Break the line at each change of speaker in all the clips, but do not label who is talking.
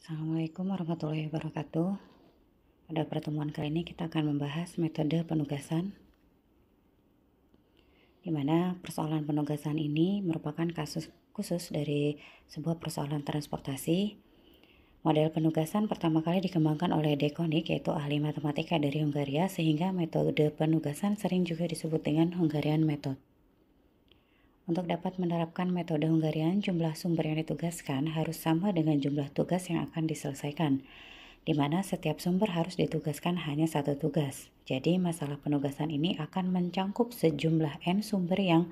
Assalamualaikum warahmatullahi wabarakatuh. Pada pertemuan kali ini kita akan membahas metode penugasan, di mana persoalan penugasan ini merupakan kasus khusus dari sebuah persoalan transportasi. Model penugasan pertama kali dikembangkan oleh De Koning, yaitu ahli matematika dari Hungaria, sehingga metode penugasan sering juga disebut dengan Hungarian Method. Untuk dapat menerapkan metode Hungarian, jumlah sumber yang ditugaskan harus sama dengan jumlah tugas yang akan diselesaikan, di mana setiap sumber harus ditugaskan hanya satu tugas. Jadi masalah penugasan ini akan mencangkup sejumlah N sumber yang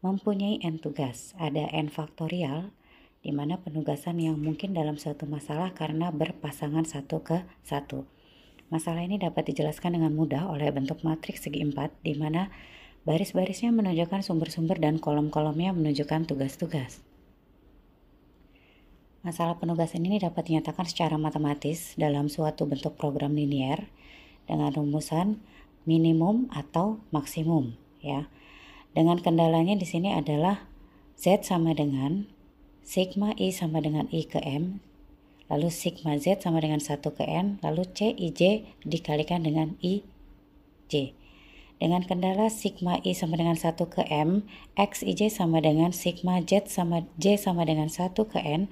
mempunyai N tugas. Ada N faktorial, di mana penugasan yang mungkin dalam suatu masalah karena berpasangan satu ke satu. Masalah ini dapat dijelaskan dengan mudah oleh bentuk matriks segi 4, di mana baris-barisnya menunjukkan sumber-sumber dan kolom-kolomnya menunjukkan tugas-tugas. Masalah penugasan ini dapat dinyatakan secara matematis dalam suatu bentuk program linier dengan rumusan minimum atau maksimum, ya. Dengan kendalanya di sini adalah Z sama dengan sigma I sama dengan I ke M, lalu sigma Z sama dengan 1 ke N, lalu C IJ dikalikan dengan IJ. Dengan kendala sigma I sama dengan 1 ke M, X IJ sama dengan sigma J sama dengan 1 ke N,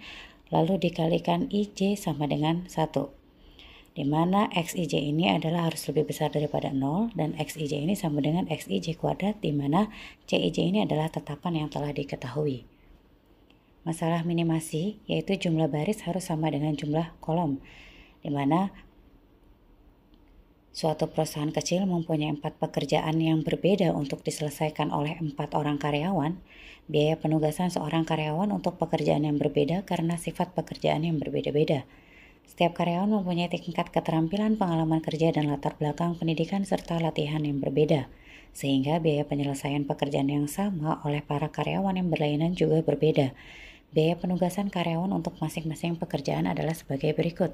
lalu dikalikan IJ sama dengan 1. Di mana XIJ ini adalah harus lebih besar daripada 0 dan XIJ ini sama dengan XIJ kuadrat, di mana CIJ ini adalah tetapan yang telah diketahui. Masalah minimasi yaitu jumlah baris harus sama dengan jumlah kolom, di mana suatu perusahaan kecil mempunyai 4 pekerjaan yang berbeda untuk diselesaikan oleh 4 orang karyawan. Biaya penugasan seorang karyawan untuk pekerjaan yang berbeda karena sifat pekerjaan yang berbeda-beda. Setiap karyawan mempunyai tingkat keterampilan, pengalaman kerja, dan latar belakang pendidikan serta latihan yang berbeda, sehingga biaya penyelesaian pekerjaan yang sama oleh para karyawan yang berlainan juga berbeda. Biaya penugasan karyawan untuk masing-masing pekerjaan adalah sebagai berikut.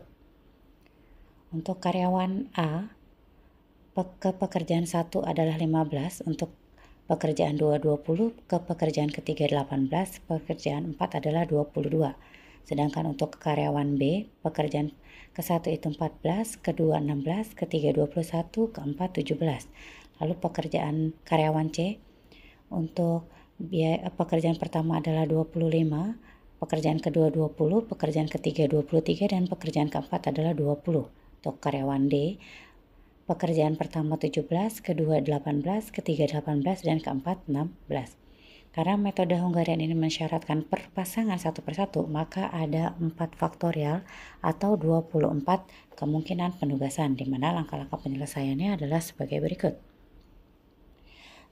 Untuk karyawan A, ke pekerjaan 1 adalah 15, untuk pekerjaan 2 20, ke pekerjaan ketiga 18, pekerjaan 4 adalah 22. Sedangkan untuk karyawan B, pekerjaan ke-1 itu 14, ke-2 16, ke-3 21, ke-4 17. Lalu pekerjaan karyawan C, untuk biaya pekerjaan pertama adalah 25, pekerjaan kedua 20, pekerjaan ketiga 23, dan pekerjaan keempat adalah 20. Untuk karyawan D, pekerjaan pertama 17, kedua 18, ketiga 18, dan keempat 16. Karena metode Hungarian ini mensyaratkan perpasangan satu persatu, maka ada 4 faktorial atau 24 kemungkinan penugasan, di mana langkah-langkah penyelesaiannya adalah sebagai berikut.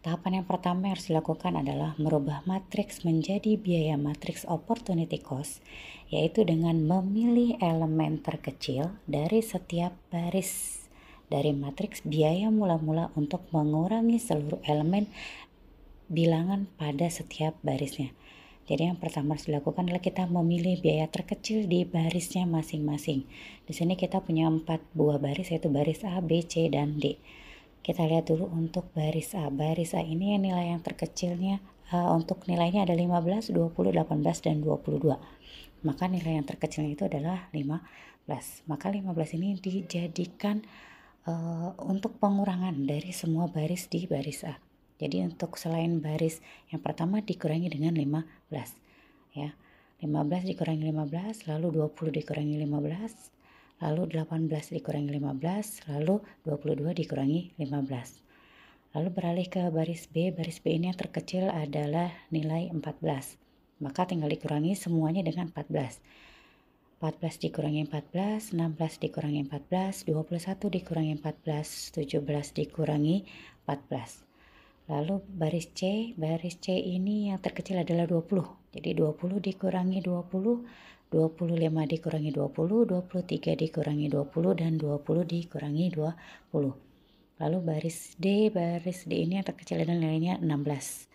Tahapan yang pertama yang harus dilakukan adalah merubah matriks menjadi biaya matriks opportunity cost, yaitu dengan memilih elemen terkecil dari setiap baris dari matriks biaya mula-mula untuk mengurangi seluruh elemen bilangan pada setiap barisnya. Jadi yang pertama harus dilakukan adalah kita memilih biaya terkecil di barisnya masing-masing. Di sini kita punya 4 buah baris, yaitu baris A, B, C, dan D. Kita lihat dulu untuk baris A. Baris A ini yang nilai yang terkecilnya untuk nilainya ada 15, 20, 18, dan 22. Maka nilai yang terkecilnya itu adalah 15. Maka 15 ini dijadikan untuk pengurangan dari semua baris di baris A. Jadi untuk selain baris yang pertama dikurangi dengan 15, ya. 15 dikurangi 15, lalu 20 dikurangi 15, lalu 18 dikurangi 15, lalu 22 dikurangi 15. Lalu beralih ke baris B. Baris B ini yang terkecil adalah nilai 14. Maka tinggal dikurangi semuanya dengan 14. 14 dikurangi 14, 16 dikurangi 14, 21 dikurangi 14, 17 dikurangi 14. Lalu baris C ini yang terkecil adalah 20. Jadi 20 dikurangi 20, 25 dikurangi 20, 23 dikurangi 20, dan 20 dikurangi 20. Lalu baris D ini yang terkecil adalah nilainya 16.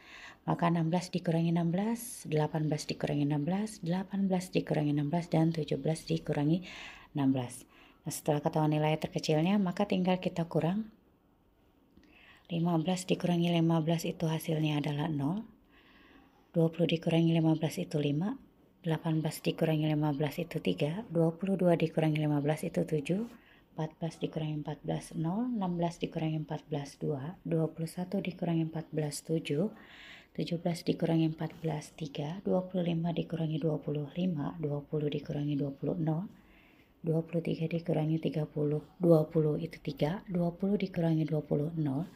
Maka 16 dikurangi 16, 18 dikurangi 16, 18 dikurangi 16, dan 17 dikurangi 16. Nah, setelah ketahuan nilai terkecilnya, maka tinggal kita kurang. 15 dikurangi 15 itu hasilnya adalah 0. 20 dikurangi 15 itu 5. 18 dikurangi 15 itu 3, 22 dikurangi 15 itu 7, 14 dikurangi 14 0, 16 dikurangi 14 2, 21 dikurangi 14 7, 17 dikurangi 14 3, 25 dikurangi 25, 20 dikurangi 20 0, 23 dikurangi 30, 20 itu 3, 20 dikurangi 20 0,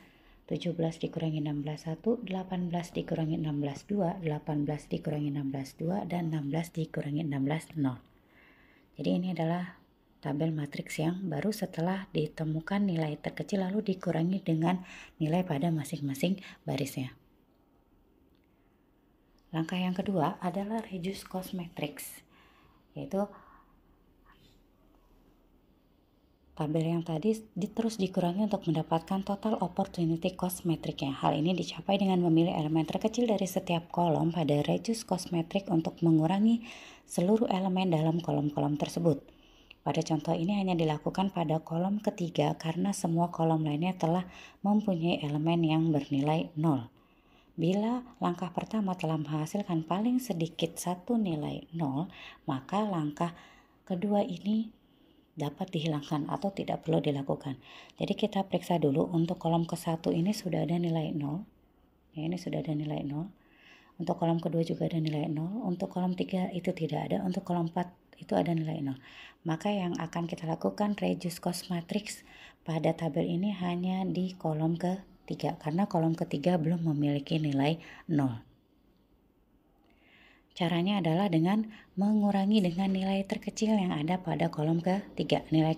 17 dikurangi 16 1, 18 dikurangi 16 2, 18 dikurangi 16 2, dan 16 dikurangi 16 0. Jadi ini adalah tabel matriks yang baru setelah ditemukan nilai terkecil lalu dikurangi dengan nilai pada masing-masing barisnya. Langkah yang kedua adalah reduce cost matrix, yaitu tabel yang tadi terus dikurangi untuk mendapatkan total opportunity cost metricnya. Hal ini dicapai dengan memilih elemen terkecil dari setiap kolom pada reduce cost metric untuk mengurangi seluruh elemen dalam kolom-kolom tersebut. Pada contoh ini hanya dilakukan pada kolom ketiga karena semua kolom lainnya telah mempunyai elemen yang bernilai 0. Bila langkah pertama telah menghasilkan paling sedikit satu nilai 0, maka langkah kedua ini dapat dihilangkan atau tidak perlu dilakukan. Jadi kita periksa dulu untuk kolom ke-1 ini sudah ada nilai 0. Ya, ini sudah ada nilai 0. Untuk kolom kedua juga ada nilai 0. Untuk kolom 3 itu tidak ada. Untuk kolom 4 itu ada nilai 0. Maka yang akan kita lakukan reduce cost matrix pada tabel ini hanya di kolom ke-3 karena kolom ketiga belum memiliki nilai 0. Caranya adalah dengan mengurangi dengan nilai terkecil yang ada pada kolom ketiga. Nilai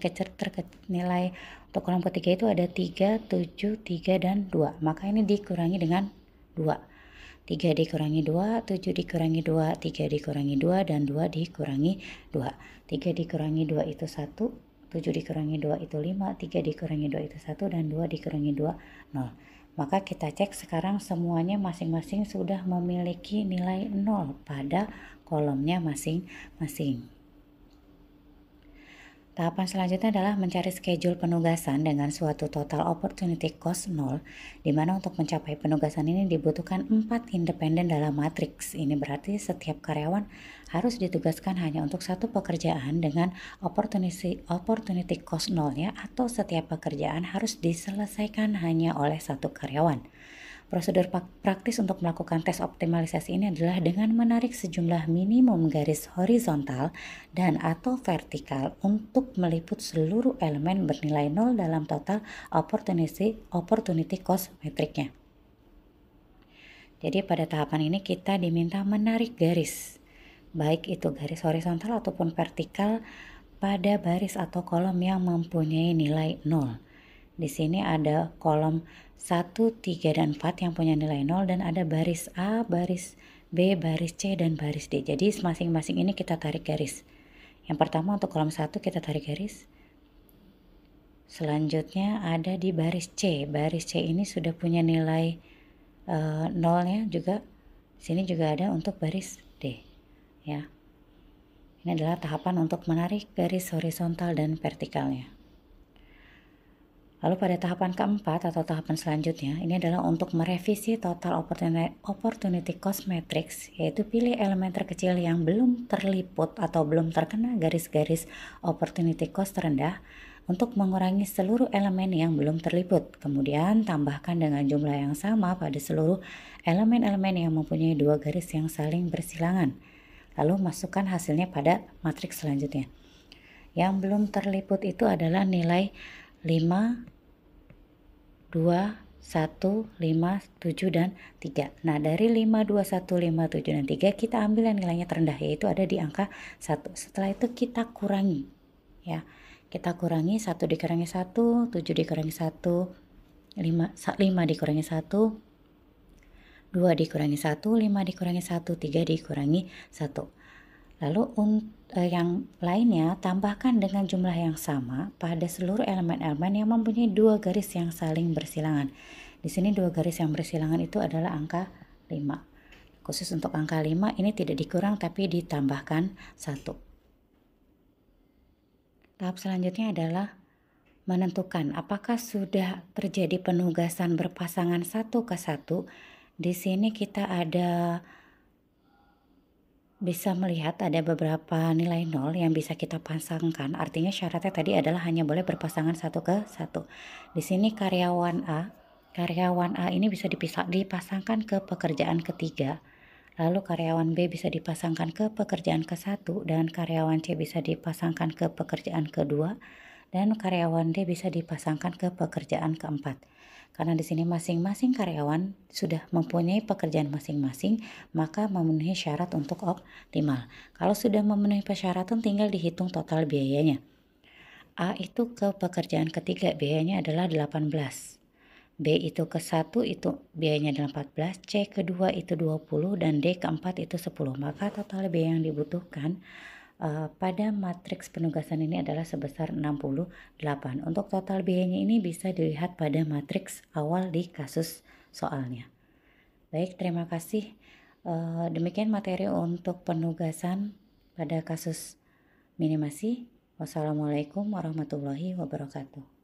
untuk kolom ketiga itu ada 3, 7, 3, dan 2. Maka ini dikurangi dengan 2. 3 dikurangi 2, 7 dikurangi 2, 3 dikurangi 2, dan 2 dikurangi 2. 3 dikurangi 2 itu 1, 7 dikurangi 2 itu 5, 3 dikurangi 2 itu 1, dan 2 dikurangi 2, 0. Maka kita cek sekarang semuanya masing-masing sudah memiliki nilai 0 pada kolomnya masing-masing. Tahapan selanjutnya adalah mencari schedule penugasan dengan suatu total opportunity cost 0, di mana untuk mencapai penugasan ini dibutuhkan 4 independen dalam matriks. Ini berarti setiap karyawan harus ditugaskan hanya untuk satu pekerjaan dengan opportunity cost 0-nya, atau setiap pekerjaan harus diselesaikan hanya oleh satu karyawan. Prosedur praktis untuk melakukan tes optimalisasi ini adalah dengan menarik sejumlah minimum garis horizontal dan atau vertikal untuk meliput seluruh elemen bernilai 0 dalam total opportunity cost metricnya. Jadi pada tahapan ini kita diminta menarik garis, baik itu garis horizontal ataupun vertikal pada baris atau kolom yang mempunyai nilai 0. Di sini ada kolom 1, 3, dan 4 yang punya nilai 0, dan ada baris A, baris B, baris C, dan baris D. Jadi masing-masing ini kita tarik garis. Yang pertama untuk kolom 1 kita tarik garis. Selanjutnya ada di baris C. Baris C ini sudah punya nilai 0-nya juga. Sini juga ada untuk baris D. Ya. Ini adalah tahapan untuk menarik garis horizontal dan vertikalnya. Lalu pada tahapan keempat atau tahapan selanjutnya, ini adalah untuk merevisi total opportunity cost matrix, yaitu pilih elemen terkecil yang belum terliput atau belum terkena garis-garis opportunity cost terendah untuk mengurangi seluruh elemen yang belum terliput. Kemudian tambahkan dengan jumlah yang sama pada seluruh elemen-elemen yang mempunyai dua garis yang saling bersilangan. Lalu masukkan hasilnya pada matriks selanjutnya. Yang belum terliput itu adalah nilai 5, 2, 1, 5, 7, dan 3. Nah, dari 5, 2, 1, 5, 7, dan 3 kita ambil yang nilainya terendah, yaitu ada di angka 1. Setelah itu kita kurangi. Ya, kita kurangi 1 dikurangi 1, 7 dikurangi 1, 5 dikurangi 1, 2 dikurangi 1, 5 dikurangi 1, 3 dikurangi 1. Lalu yang lainnya tambahkan dengan jumlah yang sama pada seluruh elemen-elemen yang mempunyai dua garis yang saling bersilangan. Di sini dua garis yang bersilangan itu adalah angka 5. Khusus untuk angka 5 ini tidak dikurang tapi ditambahkan 1. Tahap selanjutnya adalah menentukan apakah sudah terjadi penugasan berpasangan satu ke satu. Di sini kita ada bisa melihat ada beberapa nilai nol yang bisa kita pasangkan, artinya syaratnya tadi adalah hanya boleh berpasangan satu ke satu. Di sini karyawan A ini bisa dipasangkan ke pekerjaan ketiga, lalu karyawan B bisa dipasangkan ke pekerjaan ke-1 dan karyawan C bisa dipasangkan ke pekerjaan kedua dan karyawan D bisa dipasangkan ke pekerjaan keempat. Karena di sini masing-masing karyawan sudah mempunyai pekerjaan masing-masing, maka memenuhi syarat untuk optimal. Kalau sudah memenuhi persyaratan tinggal dihitung total biayanya. A itu ke pekerjaan ketiga biayanya adalah 18. B itu ke-1 itu biayanya adalah 14, C kedua itu 20 dan D keempat itu 10. Maka total biaya yang dibutuhkan pada matriks penugasan ini adalah sebesar 68. Untuk total biayanya ini bisa dilihat pada matriks awal di kasus soalnya. Baik, terima kasih. Demikian materi untuk penugasan pada kasus minimasi. Wassalamualaikum warahmatullahi wabarakatuh.